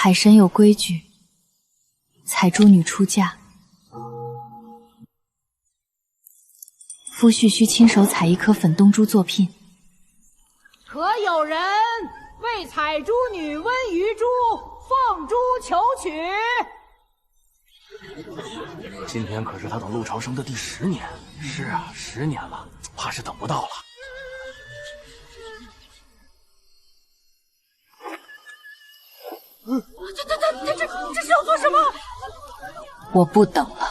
海神有规矩，采珠女出嫁，夫婿需亲手采一颗粉东珠作聘。可有人为采珠女温鱼珠奉珠求娶？今天可是他等陆朝生的第10年。是啊，10年了，怕是等不到了。这是要做什么？我不等了。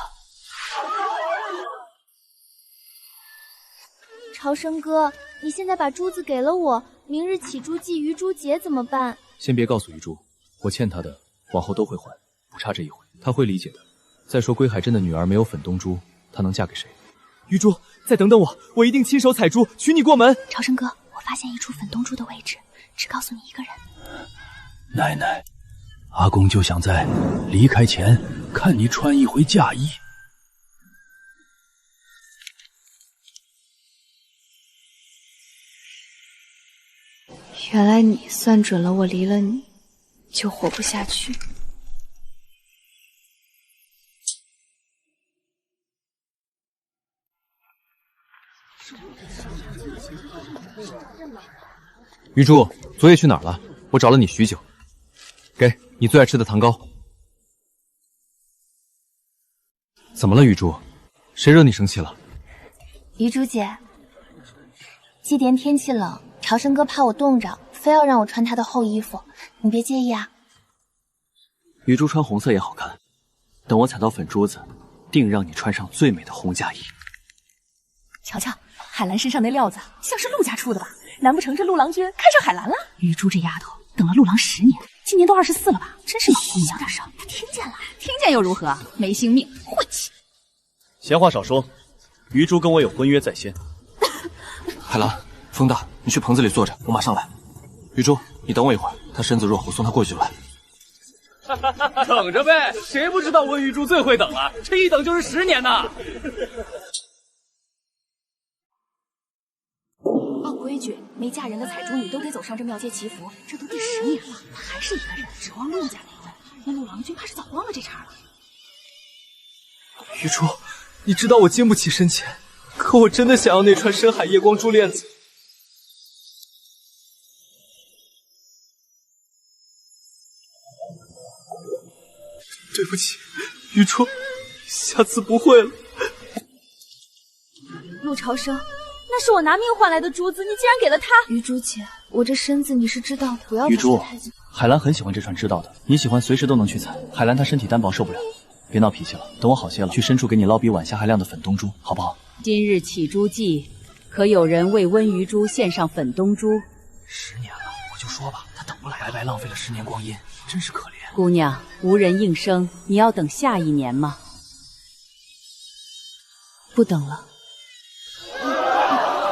朝生哥，你现在把珠子给了我，明日起珠祭鱼珠节怎么办？先别告诉鱼珠，我欠他的，往后都会还，不差这一回，他会理解的。再说归海珍的女儿没有粉东珠，她能嫁给谁？鱼珠，再等等我，我一定亲手采珠，娶你过门。朝生哥，我发现一处粉东珠的位置，只告诉你一个人。奶奶，阿公就想在离开前看你穿一回嫁衣。原来你算准了我离了你就活不下去。鱼珠，昨夜去哪儿了？我找了你许久。给你最爱吃的糖糕。怎么了，鱼珠？谁惹你生气了？鱼珠姐，祭典天气冷，朝生哥怕我冻着，非要让我穿他的厚衣服，你别介意啊。鱼珠穿红色也好看，等我采到粉珠子，定让你穿上最美的红嫁衣。瞧瞧，海兰身上那料子像是陆家出的吧？难不成这陆郎君看上海兰了？鱼珠这丫头等了陆郎10年，今年都24了吧？真是脑子想点声。他听见了，听见又如何？没性命，晦气！闲话少说，鱼珠跟我有婚约在先。海兰，风大，你去棚子里坐着，我马上来。鱼珠，你等我一会儿，她身子弱，我送她过去就来。等着呗，谁不知道温鱼珠最会等了？这一等就是10年呐！按规矩，没嫁人的采珠女都得走上这庙街祈福，这都第10年了，她还是一个人，指望陆家那位，那陆郎君怕是早忘了这茬了。鱼珠，你知道我经不起深浅，可我真的想要那串深海夜光珠链子。对不起，鱼珠，下次不会了。陆朝生，那是我拿命换来的珠子，你竟然给了他！鱼珠姐，我这身子你是知道的，不要鱼珠，海兰很喜欢这串知道的，你喜欢随时都能去采。海兰她身体单薄受不了，别闹脾气了，等我好些了，去深处给你捞笔晚霞还亮的粉东珠，好不好？今日起珠祭，可有人为温鱼珠献上粉东珠？10年了，我就说吧，她等不来，白白浪费了10年光阴，真是可怜。姑娘，无人应声，你要等下1年吗？不等了。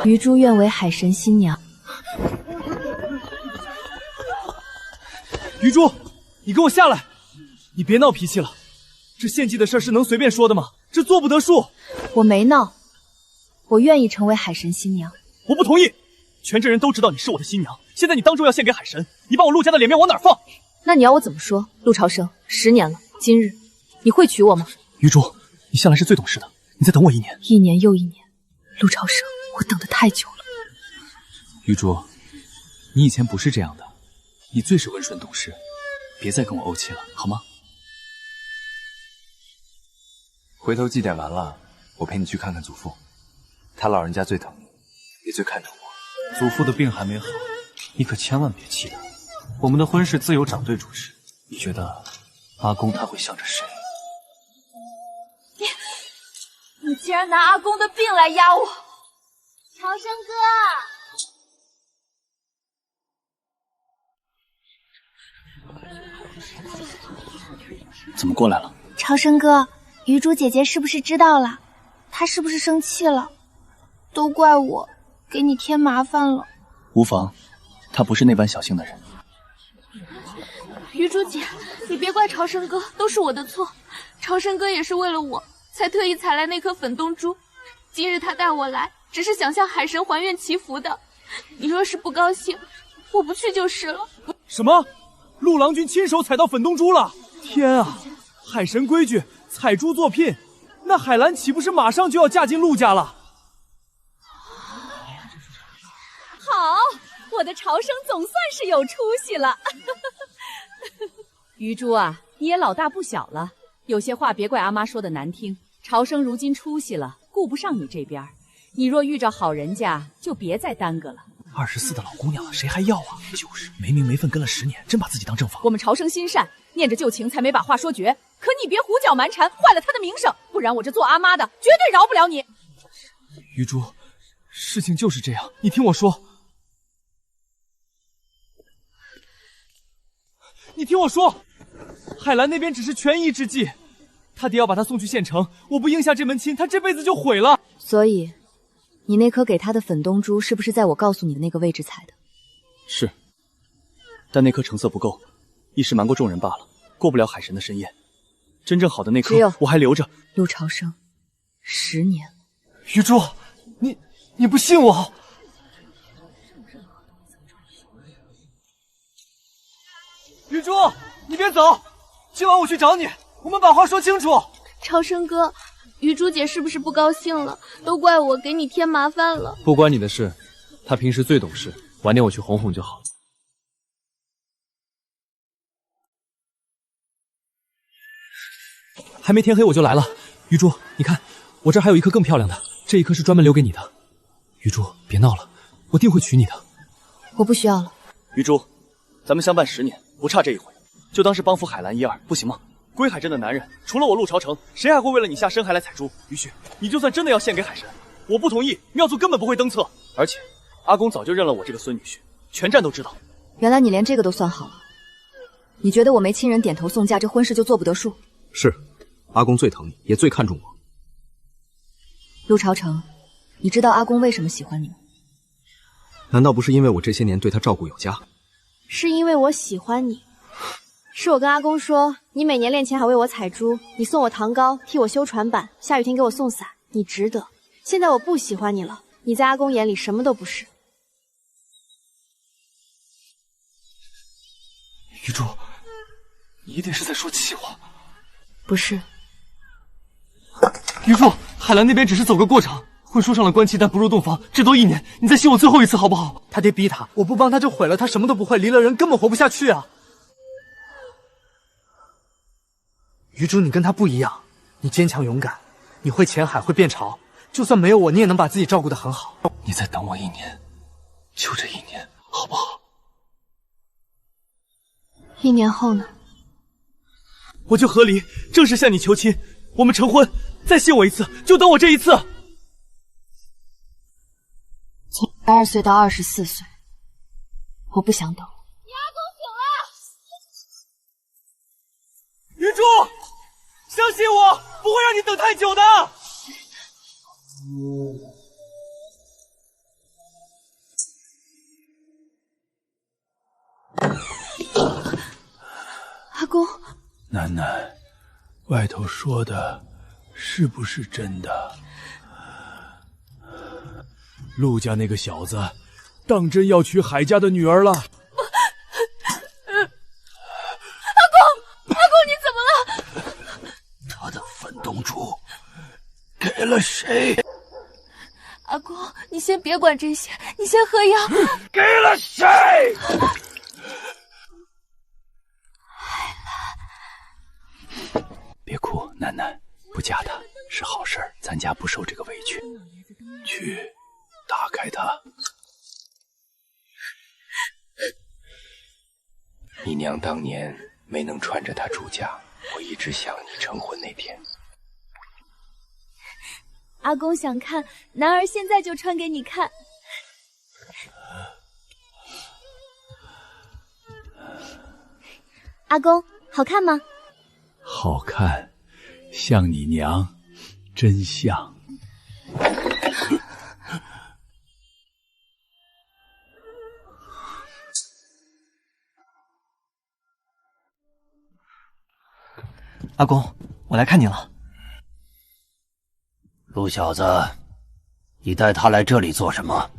鱼珠愿为海神新娘。鱼珠，你给我下来！你别闹脾气了，这献祭的事是能随便说的吗？这做不得数。我没闹，我愿意成为海神新娘。我不同意，全镇人都知道你是我的新娘，现在你当众要献给海神，你把我陆家的脸面往哪儿放？那你要我怎么说？陆朝生，10年了，今日你会娶我吗？鱼珠，你向来是最懂事的，你再等我1年。1年又1年，陆朝生，我等得太久了。鱼珠，你以前不是这样的，你最是温顺懂事，别再跟我怄气了，好吗？回头祭典完了，我陪你去看看祖父，他老人家最疼你，也最看重我。祖父的病还没好，你可千万别气他。我们的婚事自有长辈主持，你觉得阿公他会向着谁？你竟然拿阿公的病来压我！朝生怎么过来了？朝生哥，鱼珠姐姐是不是知道了？她是不是生气了？都怪我给你添麻烦了。无妨，她不是那般小性的人。鱼珠姐，你别怪朝生哥，都是我的错。朝生哥也是为了我才特意采来那颗粉东珠，今日他带我来，只是想向海神还愿祈福的。你若是不高兴，我不去就是了。什么？陆郎君亲手采到粉东珠了！天啊，海神规矩，采珠作聘，那海兰岂不是马上就要嫁进陆家了？好，我的朝生总算是有出息了。余珠啊，你也老大不小了，有些话别怪阿妈说的难听。朝生如今出息了，顾不上你这边，你若遇着好人家，就别再耽搁了。24的老姑娘了，谁还要啊？就是没名没分跟了10年，真把自己当正房。我们朝生心善，念着旧情才没把话说绝。可你别胡搅蛮缠，坏了他的名声，不然我这做阿妈的绝对饶不了你。余珠，事情就是这样，你听我说。你听我说，海兰那边只是权宜之计，他爹要把她送去县城，我不应下这门亲，他这辈子就毁了。所以，你那颗给他的粉东珠是不是在我告诉你的那个位置采的？是，但那颗成色不够，一时瞒过众人罢了，过不了海神的身验。真正好的那颗我还留着。陆朝生，10年了。余珠，你不信我？余珠，你别走，今晚我去找你，我们把话说清楚。朝生哥，余珠姐是不是不高兴了？都怪我给你添麻烦了。不关你的事，她平时最懂事，晚点我去哄哄就好。还没天黑我就来了。余珠，你看，我这儿还有一颗更漂亮的，这一颗是专门留给你的。余珠，别闹了，我定会娶你的。我不需要了。余珠，咱们相伴10年，不差这一回，就当是帮扶海兰一二，不行吗？归海镇的男人，除了我陆朝成，谁还会为了你下深海来采珠？于旭，你就算真的要献给海神，我不同意，妙族根本不会登册。而且，阿公早就认了我这个孙女婿，全站都知道。原来你连这个都算好了。你觉得我没亲人点头送嫁，这婚事就做不得数？是，阿公最疼你，也最看重我。陆朝成，你知道阿公为什么喜欢你吗？难道不是因为我这些年对他照顾有加？是因为我喜欢你。是我跟阿公说，你每年练前还为我采珠，你送我糖糕，替我修船板，下雨天给我送伞，你值得。现在我不喜欢你了，你在阿公眼里什么都不是。余珠，你一定是在说气话。不是。余珠，海兰那边只是走个过场，婚书上了官期，但不入洞房，至多1年，你再信我最后一次好不好？他爹逼他，我不帮他就毁了，他什么都不会，离了人根本活不下去啊。余珠，你跟他不一样，你坚强勇敢，你会潜海，会变潮，就算没有我，你也能把自己照顾得很好。你再等我1年，就这1年，好不好？1年后呢？我就和离，正式向你求亲，我们成婚，再信我一次，就等我这一次。从12岁到24岁，我不想等。你阿公醒了！余珠，相信我，不会让你等太久的。阿公，楠楠，外头说的是不是真的？陆家那个小子，当真要娶海家的女儿了？阿公，你怎么了？他的粉东珠给了谁？阿公，你先别管这些，你先喝药。给了谁？别哭，楠楠，不嫁他是好事儿，咱家不受这个委屈。去，打开它。你娘当年没能穿着它出嫁，我一直想你成婚那天。阿公想看，男儿现在就穿给你看。阿公，好看吗？好看，像你娘，真像。阿公，我来看你了。陆小子，你带他来这里做什么？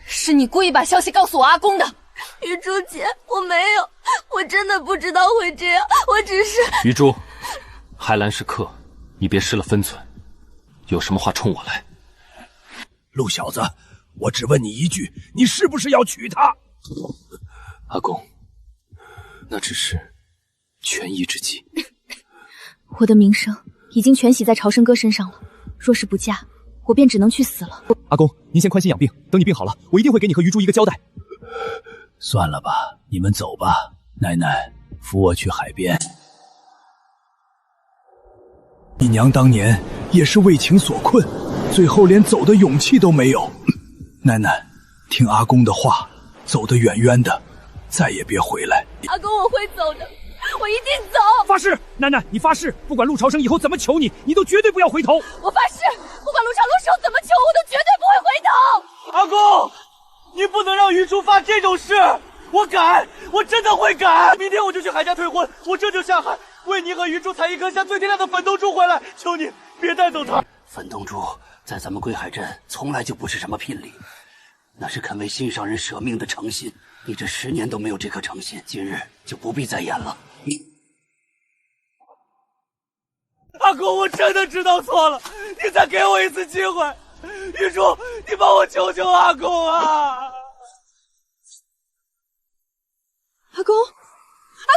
是你故意把消息告诉我阿公的。玉珠姐，我没有，我真的不知道会这样，我只是……余珠，海兰是客，你别失了分寸，有什么话冲我来。陆小子，我只问你一句，你是不是要娶她？阿公，那只是权宜之计。我的名声已经全洗在朝生哥身上了，若是不嫁，我便只能去死了。阿公，您先宽心养病，等你病好了，我一定会给你和余珠一个交代。算了吧，你们走吧。奶奶，扶我去海边。你娘当年也是为情所困，最后连走的勇气都没有。奶奶，听阿公的话，走得远远的，再也别回来。阿公，我会走的，我一定走。发誓，奶奶，你发誓，不管陆朝生以后怎么求你，你都绝对不要回头。我发誓，不管陆朝生怎么求，我都绝对不会回头。阿公，你不能让余珠发这种誓，我改，我真的会改。明天我就去海家退婚，我这就下海，为你和余珠采一颗下最天亮的粉洞珠回来。求你别带走她。粉洞珠在咱们归海镇从来就不是什么聘礼，那是肯为心上人舍命的诚心。你这10年都没有这颗诚心，今日就不必再演了。阿公，我真的知道错了，你再给我一次机会。余珠，你帮我求求阿公啊！阿公，阿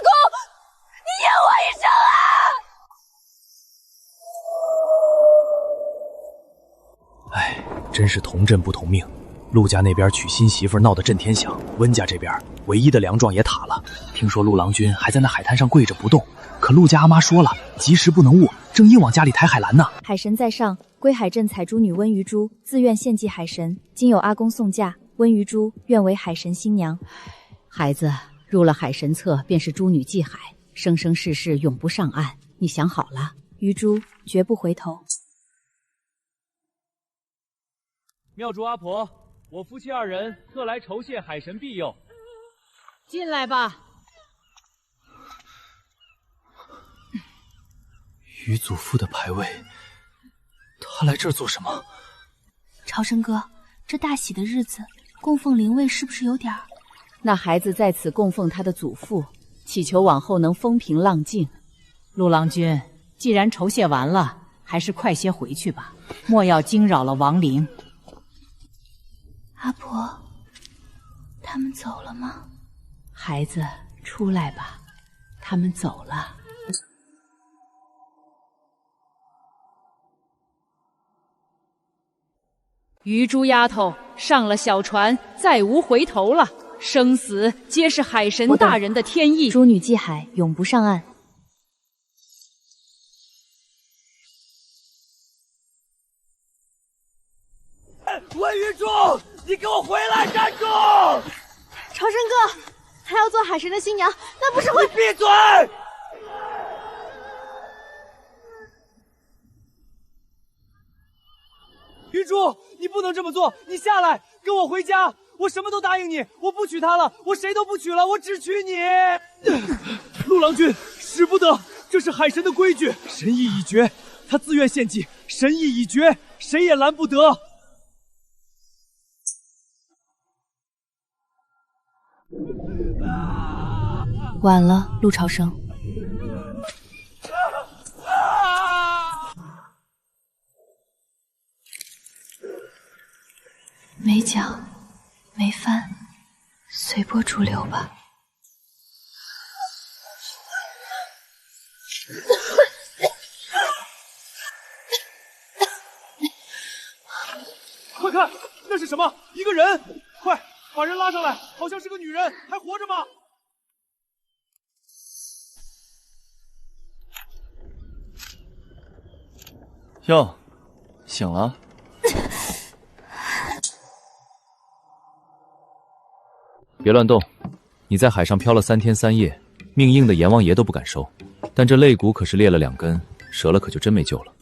公，你演我一生啊！哎，真是同镇不同命。陆家那边娶新媳妇闹得震天响，温家这边唯一的粮庄也塌了。听说陆郎君还在那海滩上跪着不动，可陆家阿妈说了，吉时不能误，正硬往家里抬海兰呢。海神在上，归海镇采珠女温余珠自愿献祭海神，今有阿公送嫁，温余珠愿为海神新娘。孩子入了海神册，便是珠女祭海，生生世世永不上岸。你想好了？余珠绝不回头。妙珠阿婆，我夫妻2人特来酬谢海神庇佑。进来吧。余祖父的牌位，他来这儿做什么？朝生哥，这大喜的日子，供奉灵位是不是有点儿？那孩子在此供奉他的祖父，祈求往后能风平浪静。陆郎君，既然酬谢完了，还是快些回去吧，莫要惊扰了亡灵。阿婆，他们走了吗？孩子，出来吧，他们走了。余珠丫头上了小船，再无回头了。生死皆是海神大人的天意。珠女祭海，永不上岸。温余珠，你给我回来！站住！朝生哥，他要做海神的新娘，那不是会……你闭嘴！余珠，你不能这么做！你下来，跟我回家！我什么都答应你，我不娶她了，我谁都不娶了，我只娶你！陆郎君，使不得，这是海神的规矩，神意已决，他自愿献祭，神意已决，谁也拦不得。晚了，陆朝生。没讲，没翻，随波逐流吧。快看，那是什么？一个人！快，把人拉上来，好像是个女人，还活着吗？哟，醒了。别乱动，你在海上漂了3天3夜，命硬的阎王爷都不敢收。但这肋骨可是裂了2根，折了可就真没救了。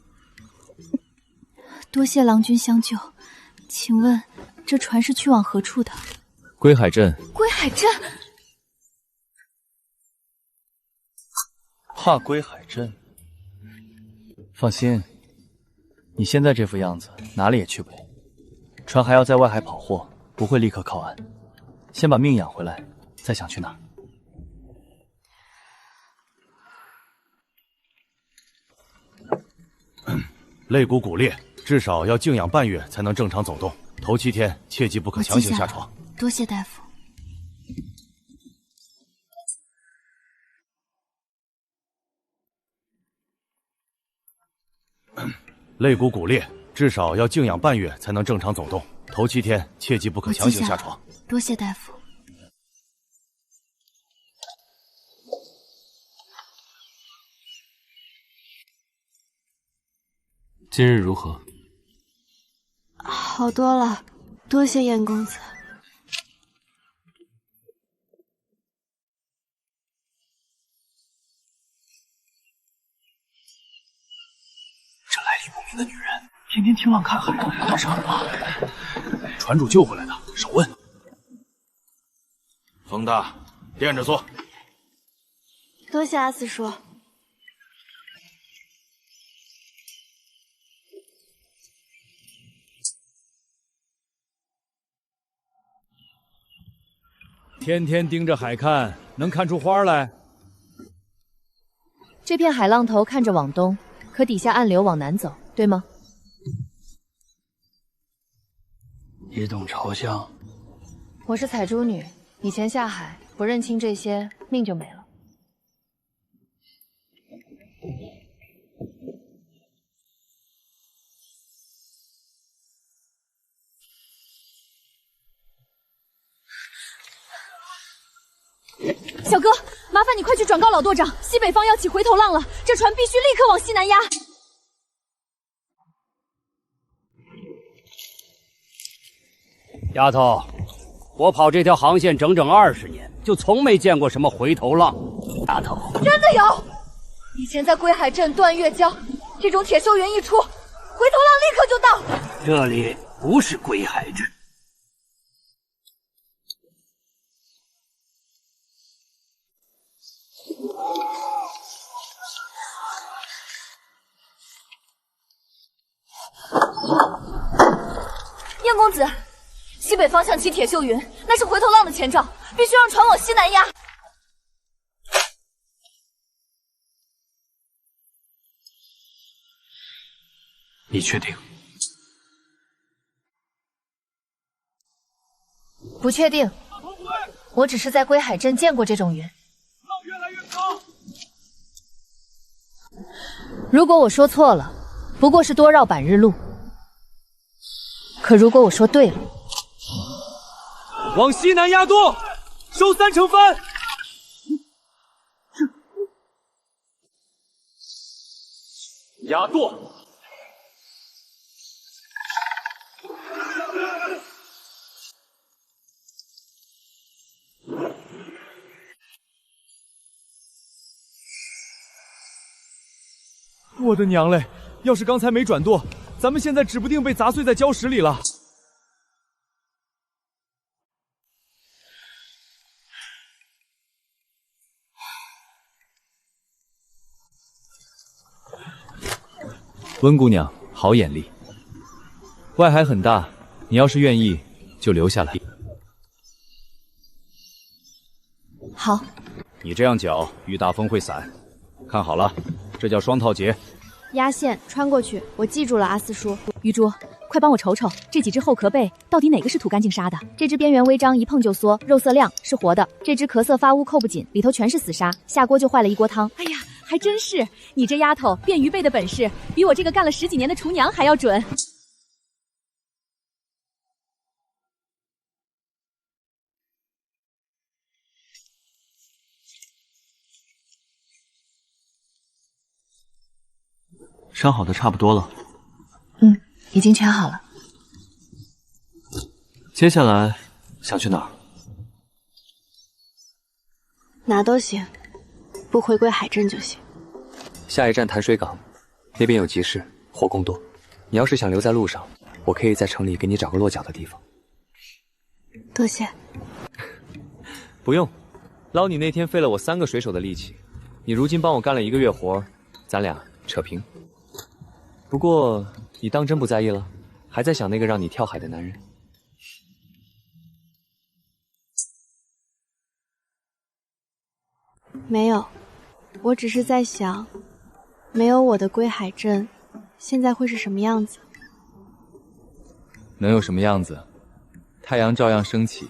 多谢郎君相救，请问这船是去往何处的？归海镇。归海镇？怕归海镇？放心，你现在这副样子，哪里也去不了。船还要在外海跑货，不会立刻靠岸。先把命养回来，再想去哪儿？肋骨骨裂，至少要静养半月才能正常走动。头7天切记不可强行下床。多谢大夫。肋骨骨裂，至少要静养半月才能正常走动。头7天切记不可强行下床。多谢大夫。今日如何？好多了，多谢燕公子。这来历不明的女人，天天听浪看海，干什么？船主救回来的，手问。风大，垫着坐。多谢阿四叔。天天盯着海看，能看出花来？这片海浪头看着往东，可底下暗流往南走，对吗？移动朝向。我是采珠女，以前下海不认清这些，命就没了。小哥，麻烦你快去转告老舵长，西北方要起回头浪了，这船必须立刻往西南压。丫头，我跑这条航线整整20年，就从没见过什么回头浪。丫头，真的有！以前在归海镇断月礁，这种铁锈云一出，回头浪立刻就到。这里不是归海镇。燕公子，西北方向起铁锈云，那是回头浪的前兆，必须让船往西南压。你确定？不确定，我只是在归海镇见过这种云。浪越来越高。如果我说错了，不过是多绕半日路。可如果我说对了，往西南压舵，收3成帆。压舵。我的娘嘞！要是刚才没转舵，咱们现在指不定被砸碎在礁石里了。温姑娘好眼力，外海很大，你要是愿意，就留下来。好。你这样搅，遇大风会散。看好了，这叫双套结。压线穿过去，我记住了，阿四叔。鱼珠，快帮我瞅瞅这几只后壳背，到底哪个是土干净鲨的？这只边缘微张，一碰就缩，肉色亮，是活的。这只壳色发乌，扣不紧，里头全是死鲨，下锅就坏了一锅汤。哎呀，还真是，你这丫头辨鱼背的本事，比我这个干了10几年的厨娘还要准。伤好的差不多了。已经全好了。接下来想去哪儿？哪都行，不回归海镇就行。下一站潭水港，那边有集市，活工多。你要是想留在路上，我可以在城里给你找个落脚的地方。多谢。不用，捞你那天费了我3个水手的力气，你如今帮我干了1个月活，咱俩扯平。不过你当真不在意了？还在想那个让你跳海的男人？没有，我只是在想，没有我的归海镇，现在会是什么样子？能有什么样子？太阳照样升起，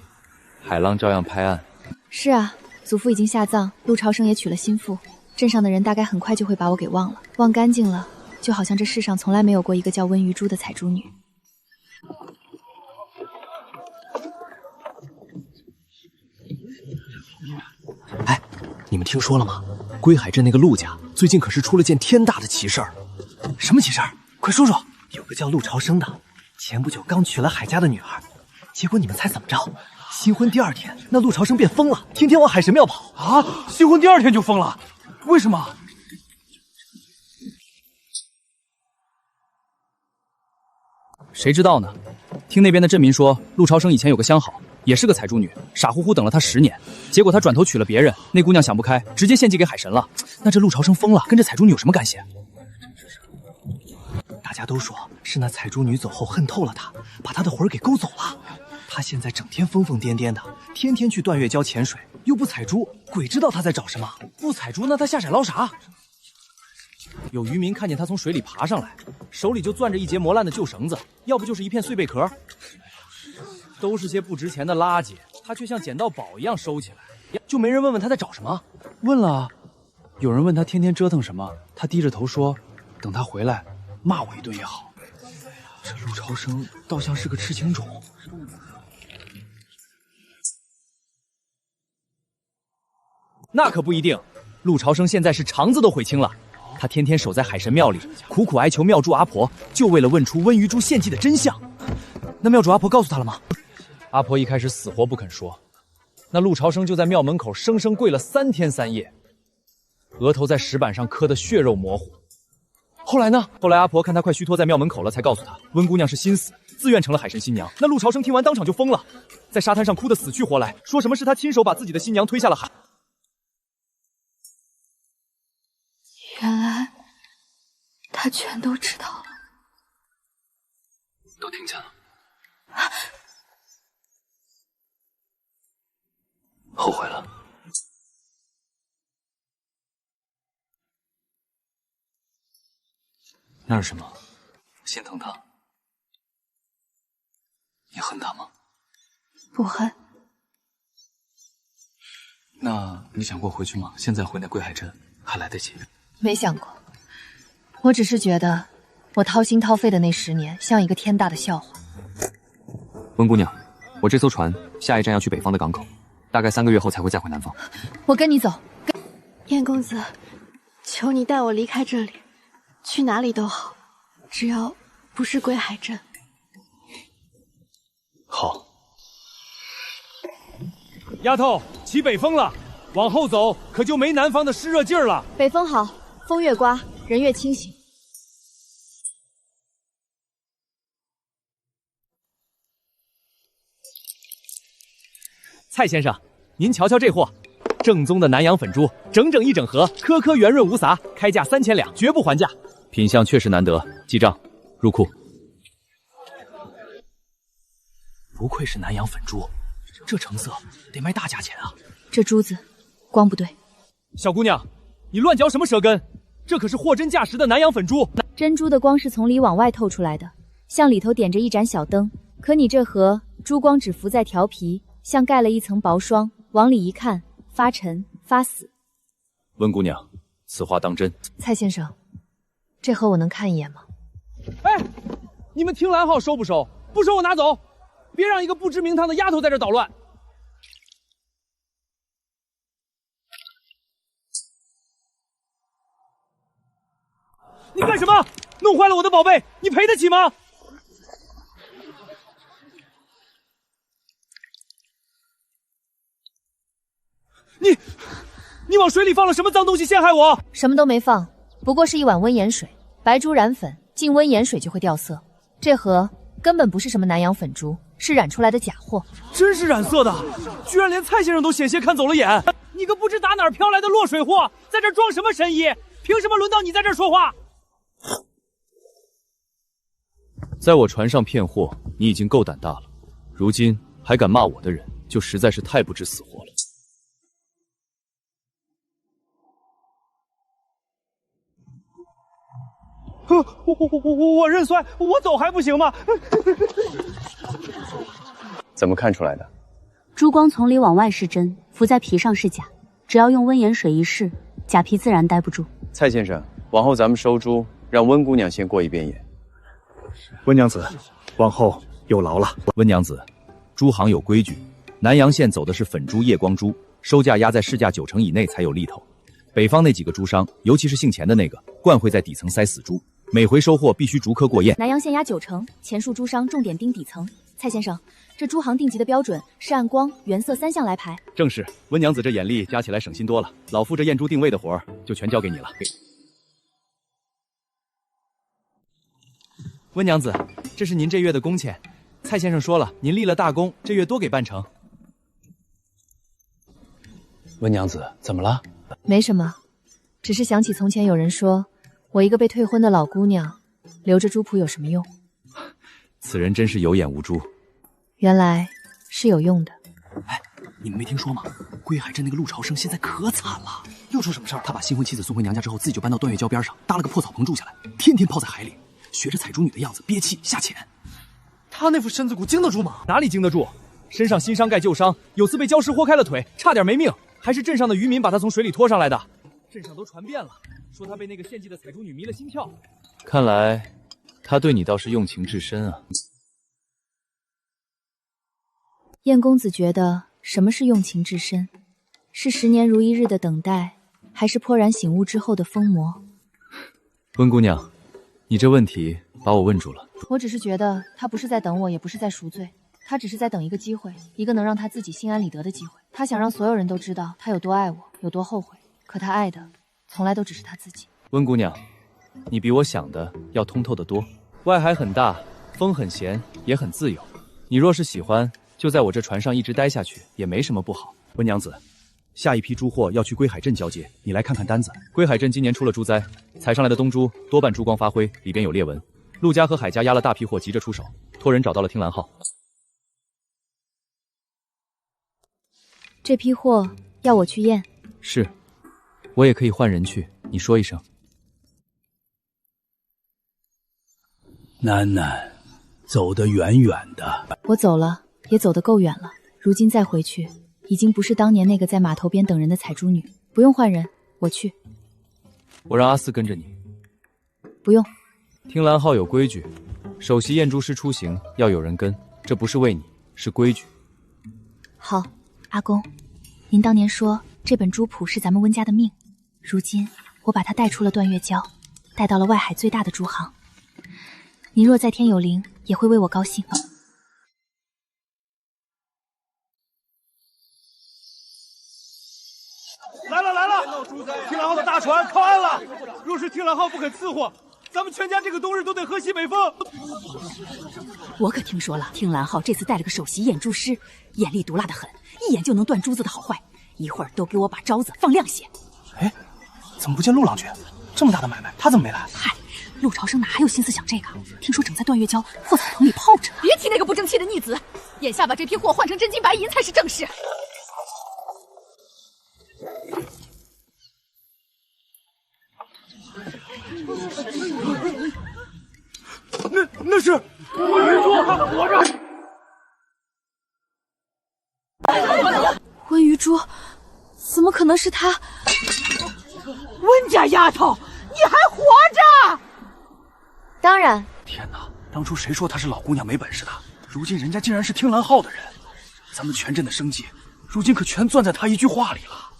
海浪照样拍岸。是啊，祖父已经下葬，陆朝生也娶了新妇，镇上的人大概很快就会把我给忘了，忘干净了，就好像这世上从来没有过一个叫温余珠的采珠女。哎，你们听说了吗？归海镇那个陆家最近可是出了件天大的奇事儿。什么奇事儿？快说说。有个叫陆朝生的，前不久刚娶了海家的女儿，结果你们猜怎么着？新婚第2天，那陆朝生便疯了，天天往海神庙跑。啊！新婚第2天就疯了？为什么？谁知道呢？听那边的镇民说，陆朝生以前有个相好，也是个采珠女，傻乎乎等了他10年，结果他转头娶了别人，那姑娘想不开，直接献祭给海神了。那这陆朝生疯了，跟这采珠女有什么干系？大家都说是那采珠女走后恨透了他，把他的魂给勾走了。他现在整天疯疯癫癫的，天天去断月礁潜水，又不采珠，鬼知道他在找什么。不采珠，那他下水捞啥？有渔民看见他从水里爬上来，手里就攥着一截磨烂的旧绳子，要不就是一片碎贝壳，都是些不值钱的垃圾，他却像捡到宝一样收起来。就没人问问他在找什么？问了，有人问他天天折腾什么，他低着头说，等他回来骂我一顿也好。这陆朝生倒像是个痴情种。那可不一定，陆朝生现在是肠子都悔青了。他天天守在海神庙里，苦苦哀求庙祝阿婆，就为了问出温余珠献祭的真相。那庙主阿婆告诉他了吗？阿婆一开始死活不肯说。那陆朝生就在庙门口生生跪了3天3夜，额头在石板上磕得血肉模糊。后来呢？后来阿婆看他快虚脱在庙门口了，才告诉他温姑娘是心死，自愿成了海神新娘。那陆朝生听完当场就疯了，在沙滩上哭得死去活来，说什么是他亲手把自己的新娘推下了海。原来他全都知道了。都听见了。后悔了。那是什么？心疼他？你恨他吗？不恨。那你想过回去吗？现在回那归海镇还来得及。没想过，我只是觉得我掏心掏肺的那10年像一个天大的笑话。温姑娘，我这艘船下一站要去北方的港口，大概3个月后才会再回南方。我跟你走。燕公子，求你带我离开这里，去哪里都好，只要不是归海镇。好。丫头，起北风了，往后走可就没南方的湿热劲儿了。北风好，风越刮，人越清醒。蔡先生，您瞧瞧这货，正宗的南洋粉珠，整整1整盒，颗颗圆润无瑕，开价3000两，绝不还价。品相确实难得，记账，入库。不愧是南洋粉珠，这成色得卖大价钱啊！这珠子光不对。小姑娘，你乱嚼什么舌根？这可是货真价实的南洋粉珠。珍珠的光是从里往外透出来的，像里头点着一盏小灯。可你这盒珠光只浮在调皮，像盖了一层薄霜，往里一看，发沉发死。温姑娘，此话当真？蔡先生，这盒我能看一眼吗？哎，你们听来好收不收？不收我拿走，别让一个不知名堂的丫头在这捣乱。你干什么？弄坏了我的宝贝，你赔得起吗？你往水里放了什么脏东西陷害我？什么都没放，不过是一碗温盐水。白珠染粉，进温盐水就会掉色。这盒根本不是什么南洋粉珠，是染出来的假货。真是染色的，居然连蔡先生都险些看走了眼。你个不知打哪儿飘来的落水货，在这装什么神医？凭什么轮到你在这儿说话？在我船上骗货，你已经够胆大了，如今还敢骂我的人，就实在是太不知死活了。我认衰，我走还不行吗？怎么看出来的？珠光从里往外是真，浮在皮上是假。只要用温盐水一试，假皮自然待不住。蔡先生，往后咱们收珠，让温姑娘先过一遍眼。温娘子，往后有劳了。温娘子，珠行有规矩，南阳县走的是粉珠、夜光珠，收价压在市价90%以内才有利头。北方那几个珠商，尤其是姓钱的那个，惯会在底层塞死珠，每回收货必须逐颗过验。南阳县压90%，钱数珠商重点盯底层。蔡先生，这珠行定级的标准是按光、原色3项来排。正是，温娘子这眼力加起来省心多了。老夫这验珠定位的活儿就全交给你了。温娘子，这是您这月的工钱。蔡先生说了，您立了大功，这月多给半成。温娘子，怎么了？没什么，只是想起从前有人说，我一个被退婚的老姑娘，留着珠谱有什么用？此人真是有眼无珠，原来是有用的。哎，你们没听说吗？归海镇那个陆朝生现在可惨了，又出什么事儿？他把新婚妻子送回娘家之后，自己就搬到断月礁边上，搭了个破草棚住下来，天天泡在海里，学着采珠女的样子憋气下潜。他那副身子骨经得住吗？哪里经得住？身上新伤盖旧伤，有次被礁石豁开了腿，差点没命，还是镇上的渔民把他从水里拖上来的。镇上都传遍了，说他被那个献祭的采珠女迷了心跳。看来他对你倒是用情至深啊。燕公子觉得什么是用情至深？是10年如一日的等待，还是颇然醒悟之后的疯魔？温姑娘，你这问题把我问住了。我只是觉得他不是在等我，也不是在赎罪，他只是在等一个机会，一个能让他自己心安理得的机会。他想让所有人都知道他有多爱我，有多后悔。可他爱的从来都只是他自己。温姑娘，你比我想的要通透得多。外海很大，风很闲，也很自由。你若是喜欢，就在我这船上一直待下去，也没什么不好。温娘子，下一批珠货要去归海镇交接，你来看看单子。归海镇今年出了珠灾，采上来的东珠多半珠光发灰，里边有裂纹。陆家和海家压了大批货，急着出手，托人找到了听兰号。这批货要我去验？是，我也可以换人去，你说一声。楠楠，走得远远的。我走了，也走得够远了。如今再回去，已经不是当年那个在码头边等人的采珠女。不用换人，我去。我让阿四跟着你。不用。听兰号有规矩，首席验珠师出行要有人跟，这不是为你，是规矩。好，阿公，您当年说这本珠谱是咱们温家的命，如今我把它带出了断月礁，带到了外海最大的珠行。您若在天有灵，也会为我高兴。来了来了！听兰号的大船靠岸了。若是听兰号不肯伺候，咱们全家这个冬日都得喝西北风。我可听说了，听兰号这次带了个首席验珠师，眼力毒辣得很，一眼就能断珠子的好坏。一会儿都给我把招子放亮些。哎，怎么不见陆郎君？这么大的买卖，他怎么没来？嗨，陆朝生哪有心思想这个？听说正在断月礁破草棚里泡着。别提那个不争气的逆子，眼下把这批货换成真金白银才是正事。那是我这温余珠，怎么可能是他？温家丫头，你还活着？当然。天哪，当初谁说她是老姑娘没本事的？如今人家竟然是听兰号的人，咱们全镇的生计，如今可全攥在她一句话里了。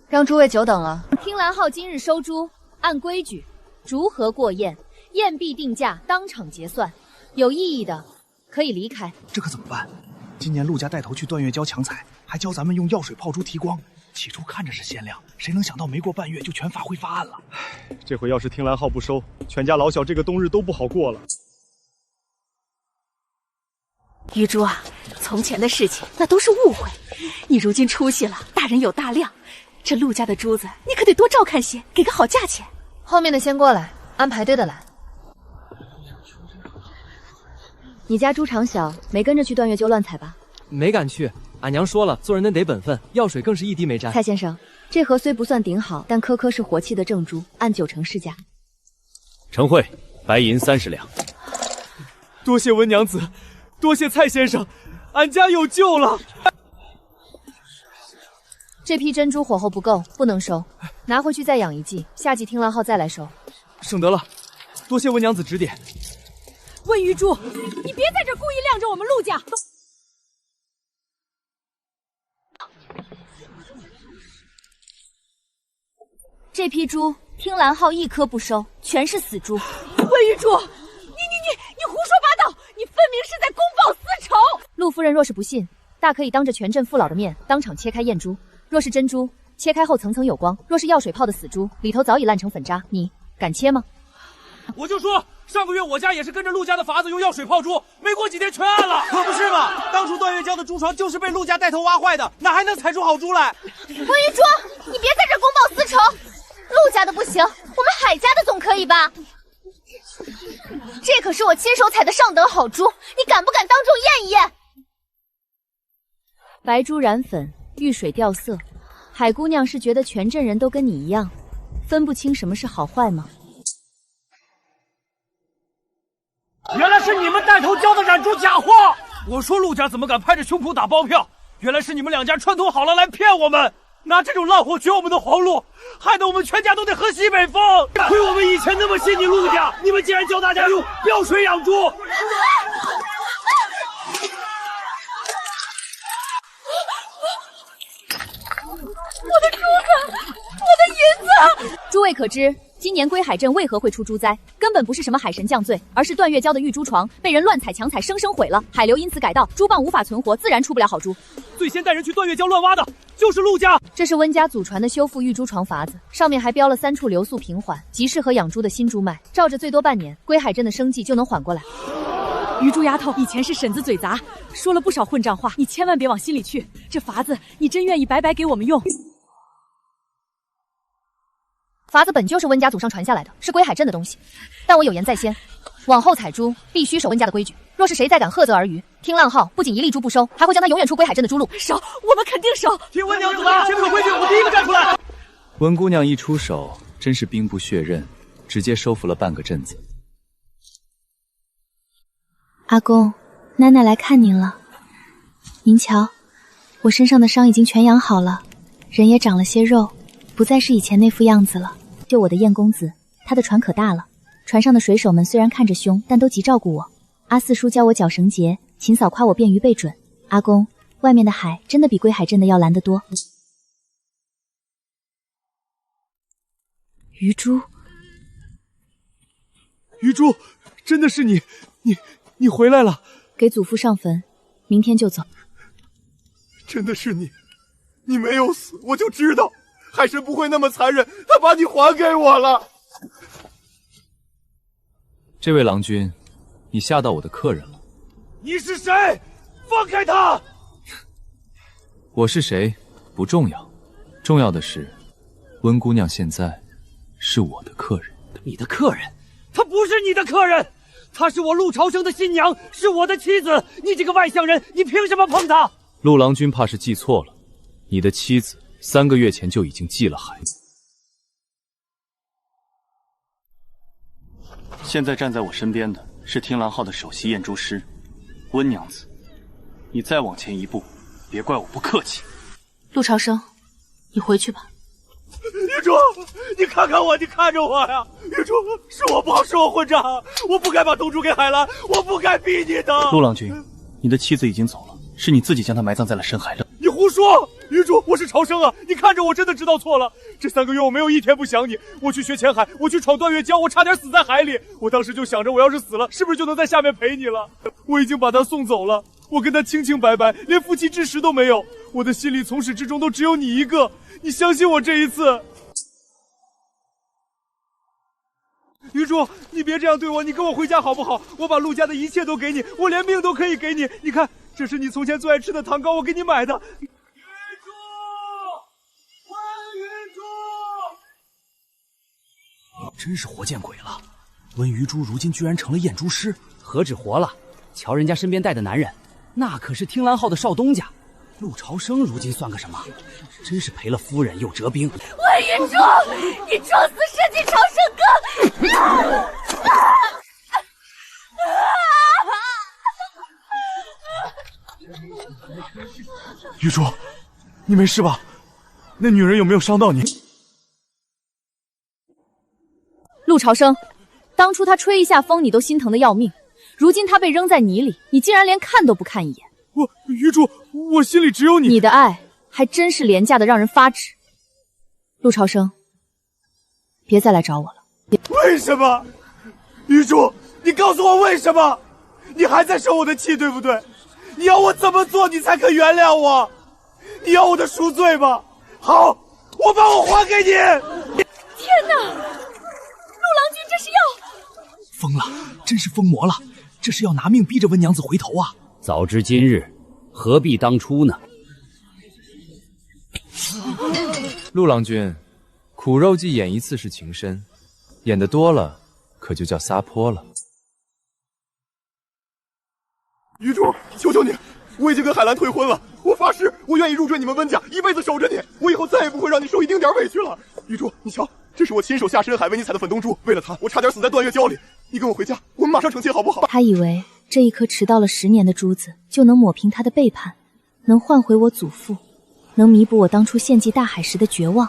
让诸位久等了。听兰号今日收珠，按规矩，如何过验？验毕定价，当场结算。有异议的可以离开。这可怎么办？今年陆家带头去断月礁抢采，还教咱们用药水泡珠提光。起初看着是鲜亮，谁能想到没过半月就全发灰发暗了。这回要是听兰号不收，全家老小这个冬日都不好过了。余珠啊，从前的事情那都是误会，你如今出息了，大人有大量，这陆家的珠子你可得多照看些，给个好价钱。后面的先过来，安排对的来。你家猪场小，没跟着去断月礁乱采吧？没敢去，俺娘说了，做人得本分，药水更是一滴没沾。蔡先生，这盒虽不算顶好，但颗颗是活气的正珠，按90市价。程慧，白银30两。多谢温娘子，多谢蔡先生，俺家有救了。这批珍珠火候不够，不能收，拿回去再养一季，下季听狼号再来收。省得了，多谢温娘子指点。温余珠，你别在这故意晾着我们陆家。这批珠听蓝号一颗不收，全是死珠。温余珠，你胡说八道！你分明是在公报私仇。陆夫人若是不信，大可以当着全镇父老的面当场切开验珠。若是珍珠，切开后层层有光；若是药水泡的死珠，里头早已烂成粉渣。你敢切吗？我就说，上个月我家也是跟着陆家的法子用药水泡珠，没过几天全暗了。可不是嘛！当初段月娇的珠床就是被陆家带头挖坏的，哪还能采出好珠来？温余珠，你别在这公报私仇。陆家的不行，我们海家的总可以吧？这可是我亲手采的上等好珠，你敢不敢当众验一验？白珠染粉，遇水掉色。海姑娘是觉得全镇人都跟你一样，分不清什么是好坏吗？原来是你们带头教的染珠假货！我说陆家怎么敢拍着胸脯打包票？原来是你们两家串通好了来骗我们，拿这种烂货卷我们的黄路，害得我们全家都得喝西北风。亏我们以前那么信你陆家，你们竟然教大家用标水养猪！我的珠子，我的银子！诸位可知，今年归海镇为何会出珠灾？根本不是什么海神降罪，而是段月娇的玉珠床被人乱采强采，生生毁了。海流因此改道，珠蚌无法存活，自然出不了好珠。最先带人去段月娇乱挖的就是陆家。这是温家祖传的修复玉珠床法子，上面还标了3处流速平缓，极适合养猪的新珠脉。照着最多半年，归海镇的生计就能缓过来。余珠丫头以前是婶子嘴杂，说了不少混账话，你千万别往心里去。这法子你真愿意白白给我们用？法子本就是温家祖上传下来的，是归海镇的东西。但我有言在先，往后采珠必须守温家的规矩。若是谁再敢喝责而渔，听浪号，不仅一粒珠不收，还会将他永远出归海镇的珠路。收，我们肯定收。听温娘子的，谁不守规矩，我第一个站出来。温姑娘一出手，真是兵不血刃，直接收服了半个镇子。阿公，奶奶来看您了。您瞧，我身上的伤已经全养好了，人也长了些肉，不再是以前那副样子了。就我的燕公子，他的船可大了，船上的水手们虽然看着凶，但都极照顾我。阿四叔教我绞绳结，秦嫂夸我便鱼背准。阿公，外面的海真的比归海镇的要蓝得多。余珠，余珠，真的是你回来了。给祖父上坟，明天就走。真的是你，你没有死，我就知道海神不会那么残忍，他把你还给我了。这位郎君，你吓到我的客人了。你是谁？放开他！我是谁不重要，重要的是温姑娘现在是我的客人。你的客人？她不是你的客人，她是我陆朝生的新娘，是我的妻子。你这个外乡人，你凭什么碰她？陆郎君怕是记错了，你的妻子3个月前就已经继了孩子。现在站在我身边的是听狼号的首席验珠师温娘子，你再往前一步，别怪我不客气。陆朝生，你回去吧。玉珠，你看看我，你看着我呀！玉珠，是我不好，是我混账，我不该把东珠给海兰，我不该逼你的。陆郎君，你的妻子已经走了，是你自己将她埋葬在了深海里。你胡说！玉珠，我是朝生啊！你看着我，真的知道错了。这3个月我没有一天不想你，我去学潜海，我去闯段月江，我差点死在海里。我当时就想着，我要是死了，是不是就能在下面陪你了？我已经把她送走了，我跟她清清白白，连夫妻之实都没有。我的心里从始至终都只有你一个，你相信我这一次。玉珠，你别这样对我，你跟我回家好不好？我把陆家的一切都给你，我连命都可以给你。你看，这是你从前最爱吃的糖糕，我给你买的。真是活见鬼了！温余珠如今居然成了验珠师，何止活了？瞧人家身边带的男人，那可是听兰号的少东家。陆朝生如今算个什么？真是赔了夫人又折兵。温余珠，你装死设计朝生哥！玉珠，你没事吧？那女人有没有伤到你？陆朝生，当初他吹一下风你都心疼的要命，如今他被扔在泥里，你竟然连看都不看一眼。玉珠，我心里只有你。你的爱还真是廉价的让人发指。陆朝生，别再来找我了。为什么？玉珠，你告诉我为什么？你还在生我的气，对不对？你要我怎么做你才肯原谅我？你要我的赎罪吗？好，我把我还给你。天哪，陆郎君这是要……疯了，真是疯魔了！这是要拿命逼着温娘子回头啊！早知今日，何必当初呢？陆郎君，苦肉计演一次是情深，演得多了，可就叫撒泼了。玉珠，求求你，我已经跟海兰退婚了，我发誓，我愿意入赘你们温家，一辈子守着你，我以后再也不会让你受一丁点委屈了。玉珠，你瞧，这是我亲手下深海为你采的粉冬珠，为了它，我差点死在断月礁里。你跟我回家，我们马上成亲，好不好？他以为这一颗迟到了10年的珠子就能抹平他的背叛，能换回我祖父，能弥补我当初献祭大海时的绝望。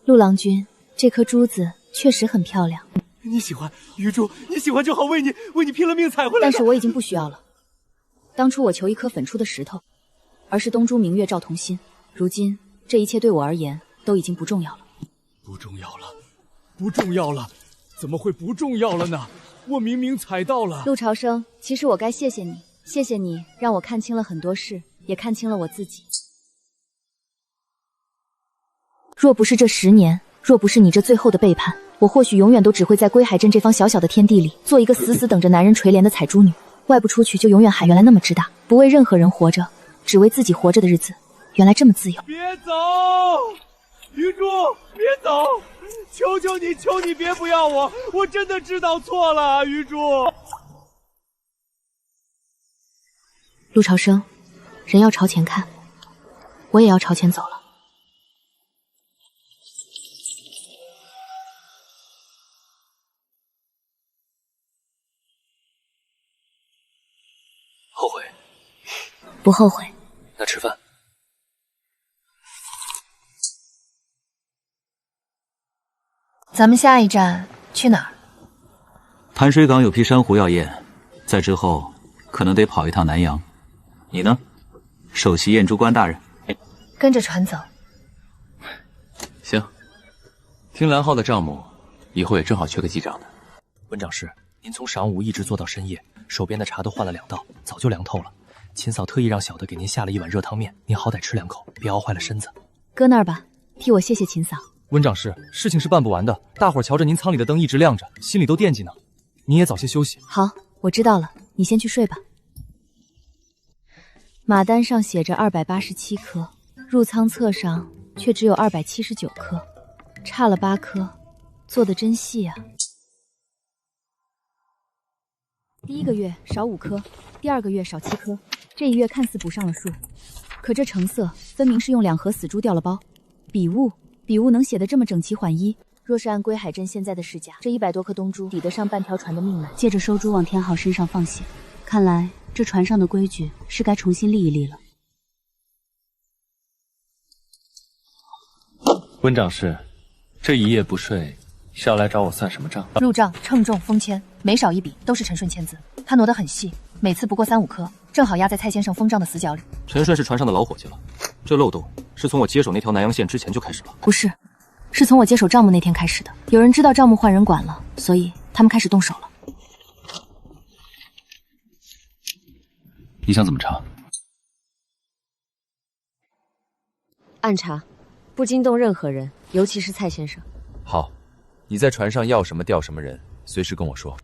陆郎君，这颗珠子确实很漂亮。你喜欢玉珠，你喜欢就好，为你拼了命采回来。但是我已经不需要了。当初我求一颗粉出的石头，而是东珠明月照同心。如今这一切对我而言都已经不重要了。不重要了，不重要了，怎么会不重要了呢？我明明采到了。陆朝生，其实我该谢谢你，谢谢你让我看清了很多事，也看清了我自己。若不是这10年，若不是你这最后的背叛，我或许永远都只会在归海镇这方小小的天地里，做一个死死等着男人垂怜的采珠女。外不出去就永远原来那么直大，不为任何人活着，只为自己活着的日子，原来这么自由。别走，玉珠，别走，求求你，求你别不要我，我真的知道错了，玉珠。陆朝生，人要朝前看，我也要朝前走了。后悔？不后悔。那吃饭。咱们下一站去哪儿？潭水港有批珊瑚要验，在之后可能得跑一趟南洋。你呢？首席验珠官大人。跟着船走。行。听蓝浩的账目，以后也正好缺个记账的。温长士，您从晌午一直做到深夜，手边的茶都换了2道，早就凉透了。秦嫂特意让小的给您下了一碗热汤面，您好歹吃2口，别熬坏了身子。搁那儿吧，替我谢谢秦嫂。温长士，事情是办不完的，大伙儿瞧着您舱里的灯一直亮着，心里都惦记呢。您也早些休息。好，我知道了，你先去睡吧。马单上写着287颗，入舱册上却只有279颗，差了8颗，做得真细啊。第1个月少5颗，第2个月少7颗，这1月看似补上了数，可这成色分明是用2盒死猪掉了包。笔误能写得这么整齐划一，若是按归海镇现在的市价，这100多颗东珠抵得上半条船的命脉。借着收珠往天昊身上放血，看来这船上的规矩是该重新立一立了。温长士，这一夜不睡是要来找我算什么账？入账称重封签，每少一笔都是陈顺签字，他挪得很细，每次不过3、5颗，正好压在蔡先生封账的死角里。陈顺是船上的老伙计了，这漏洞是从我接手那条南洋线之前就开始了。不是，是从我接手账目那天开始的。有人知道账目换人管了，所以他们开始动手了。你想怎么查？暗查，不惊动任何人，尤其是蔡先生。好，你在船上要什么调什么人，随时跟我说。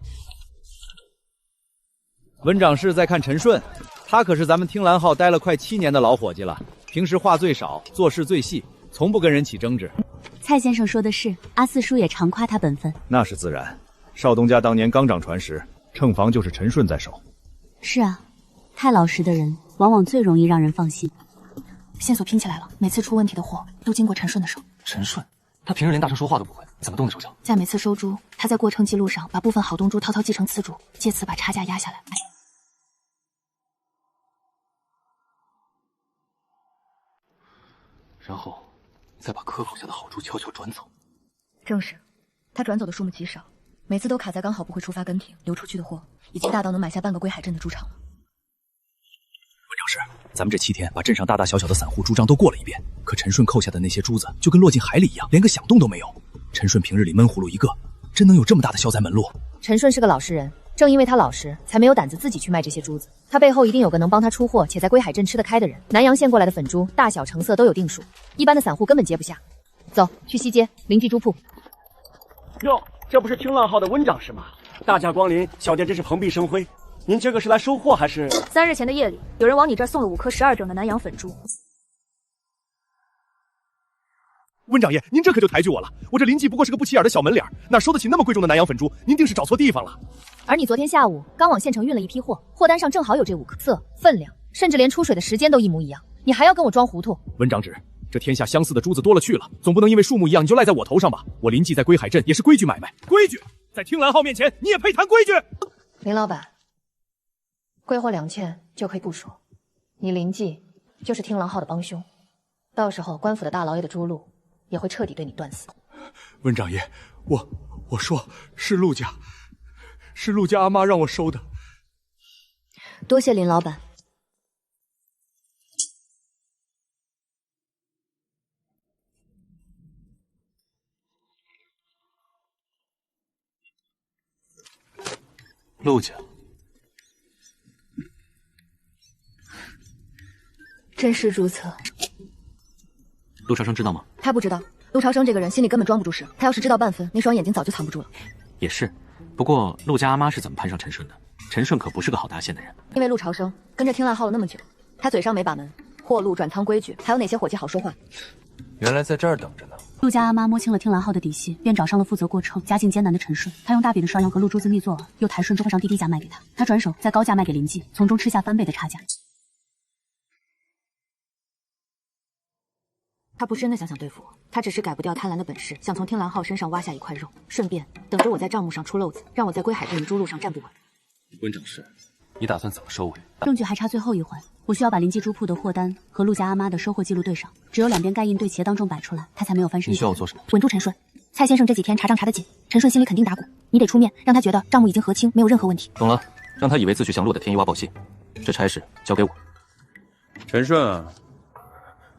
温长士在看陈顺，他可是咱们听蓝号待了快7年的老伙计了，平时话最少，做事最细，从不跟人起争执。蔡先生说的是，阿四叔也常夸他本分。那是自然，少东家当年刚掌船时，秤房就是陈顺在手。是啊，太老实的人往往最容易让人放心。线索拼起来了，每次出问题的货都经过陈顺的手。陈顺，他平时连大声说话都不会，怎么动的手脚？在每次收珠他在过秤记录上把部分好东珠滔滔记成次珠，借此把差价压下来。然后再把科口下的好珠悄悄转走。正是，他转走的数目极少，每次都卡在刚好不会触发跟停，流出去的货已经大到能买下半个归海镇的猪场了。文长师，咱们这7天把镇上大大小小的散户猪账都过了一遍，可陈顺扣下的那些珠子就跟落进海里一样，连个响动都没有。陈顺平日里闷葫芦一个，真能有这么大的消灾门路？陈顺是个老实人，正因为他老实，才没有胆子自己去卖这些珠子。他背后一定有个能帮他出货且在归海镇吃得开的人。南阳县过来的粉珠，大小成色都有定数，一般的散户根本接不下。走，去西街灵记珠铺。哟，这不是听浪号的温长是吗？大驾光临，小店真是蓬荜生辉。您这个是来收货还是？3日前的夜里，有人往你这儿送了5颗12整的南洋粉珠。温长爷，您这可就抬举我了。我这临记不过是个不起眼的小门脸，哪收得起那么贵重的南洋粉珠？您定是找错地方了。而你昨天下午刚往县城运了一批货，货单上正好有这5颗，色、分量，甚至连出水的时间都一模一样，你还要跟我装糊涂？温长指，这天下相似的珠子多了去了，总不能因为数目一样你就赖在我头上吧？我临记在归海镇也是规矩买卖，规矩，在听兰号面前你也配谈规矩？林老板，归货2千就可以不说，你临记就是听狼号的帮凶，到时候官府的大老爷的朱路也会彻底对你断死。温长爷，我说是陆家阿妈让我收的。多谢林老板。陆家，真是如此。陆朝生知道吗？他不知道。陆朝生这个人心里根本装不住事，他要是知道半分，那双眼睛早就藏不住了。也是，不过陆家阿妈是怎么攀上陈顺的？陈顺可不是个好搭线的人。因为陆朝生跟着听兰号了那么久，他嘴上没把门，货路转仓规矩，还有哪些伙计好说话？原来在这儿等着呢。陆家阿妈摸清了听兰号的底细，便找上了负责过秤、家境艰难的陈顺。他用大笔的涮羊和鹿珠子蜜做饵，又抬顺中上低价卖给他，他转手再高价卖给林记，从中吃下翻倍的差价。他不是真的想对付我，他只是改不掉贪婪的本事，想从听兰号身上挖下一块肉，顺便等着我在账目上出漏子，让我在归海镇与朱路上站不稳。温长师，你打算怎么收尾？证据还差最后一环，我需要把临记珠铺的货单和陆家阿妈的收货记录对上，只有两边盖印对齐当众摆出来，他才没有翻身。你需要我做什么？稳住陈顺。蔡先生这几天查账查得紧，陈顺心里肯定打鼓，你得出面让他觉得账目已经核清，没有任何问题。懂了，让他以为自取祥鹿的天一挖报信，这差事交给我。陈顺啊，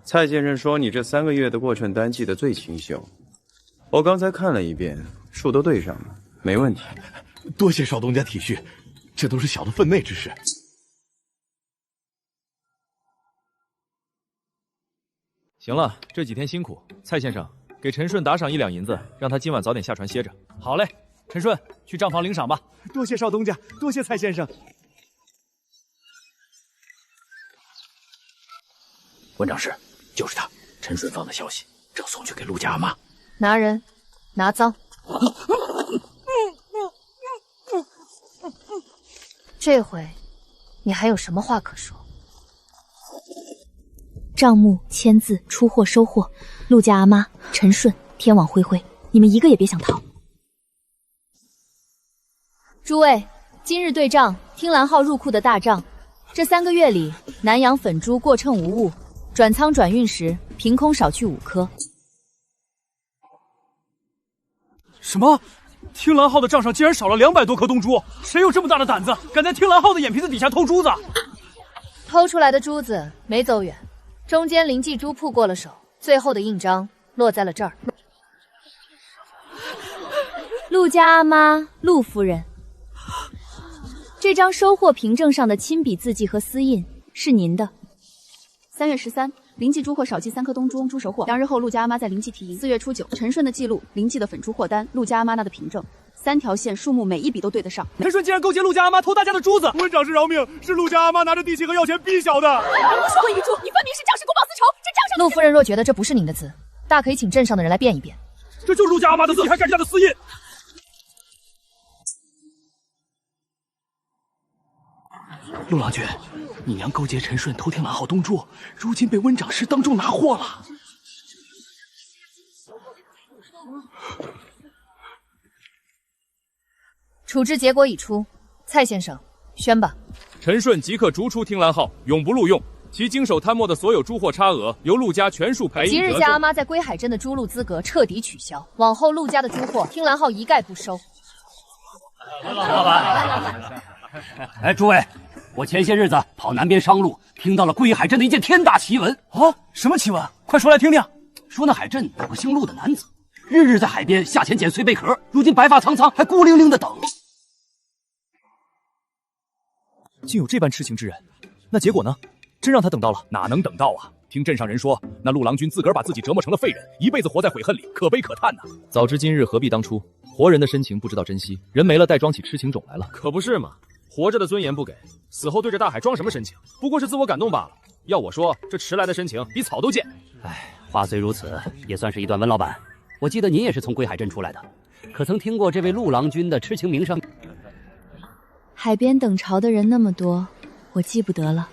蔡先生说你这3个月的过秤单记得最清秀，我刚才看了一遍，数都对上了，没问题。多谢少东家体恤，这都是小的分内之事。行了，这几天辛苦，蔡先生给陈顺打赏1两银子，让他今晚早点下船歇着。好嘞，陈顺去账房领赏吧。多谢少东家，多谢蔡先生。温长师，就是他，陈顺芳的消息正送去给陆家阿妈。拿人，拿赃。这回你还有什么话可说？账目、签字、出货、收货，陆家阿妈、陈顺，天网恢恢，你们一个也别想逃。诸位，今日对账听兰号入库的大账，这3个月里，南洋粉珠过秤无误，转仓转运时凭空少去5颗。什么？听兰号的账上竟然少了200多颗东珠，谁有这么大的胆子，敢在听兰号的眼皮子底下偷珠子？偷出来的珠子没走远，中间灵记珠铺过了手，最后的印章落在了这儿。陆家阿妈，陆夫人，这张收货凭证上的亲笔字迹和私印是您的。3月13，临记珠货少记3颗东珠翁珠熟货。2日后，陆家阿妈在临记提银。4月初9，陈顺的记录，临记的粉珠货单，陆家阿妈那的凭证，3条线数目每一笔都对得上。陈顺竟然勾结陆家阿妈偷大家的珠子！温长师饶命，是陆家阿妈拿着地契和要钱逼小的。我说过遗珠，你分明是仗势公报私仇，这账上。陆夫人若觉得这不是您的字，大可以请镇上的人来辨一辨。这就是陆家阿妈的字，你还敢人家的私印？陆郎君，你娘勾结陈顺偷听兰号东珠，如今被温长师当众拿货了。处置结果已出，蔡先生，宣吧。陈顺即刻逐出听兰号，永不录用。其经手摊没的所有猪货差额，由陆家全数赔。即日将阿妈在归海镇的猪鹿资格彻底取消，往后陆家的猪货，听兰号一概不收。老板，哎，诸位，我前些日子跑南边商路，听到了归海镇的一件天大奇闻。啊，什么奇闻？快说来听听。说那海镇有个姓陆的男子，日日在海边下潜捡碎贝壳，如今白发苍苍，还孤零零的等。竟有这般痴情之人，那结果呢？真让他等到了？哪能等到啊？听镇上人说，那陆郎君自个儿把自己折磨成了废人，一辈子活在悔恨里，可悲可叹呐。早知今日何必当初？活人的深情不知道珍惜，人没了带装起痴情种来了。可不是嘛，活着的尊严不给，死后对着大海装什么深情？不过是自我感动罢了。要我说，这迟来的深情比草都贱。哎，话虽如此，也算是一段。温老板，我记得您也是从归海镇出来的，可曾听过这位陆郎君的痴情名声？海边等潮的人那么多，我记不得了。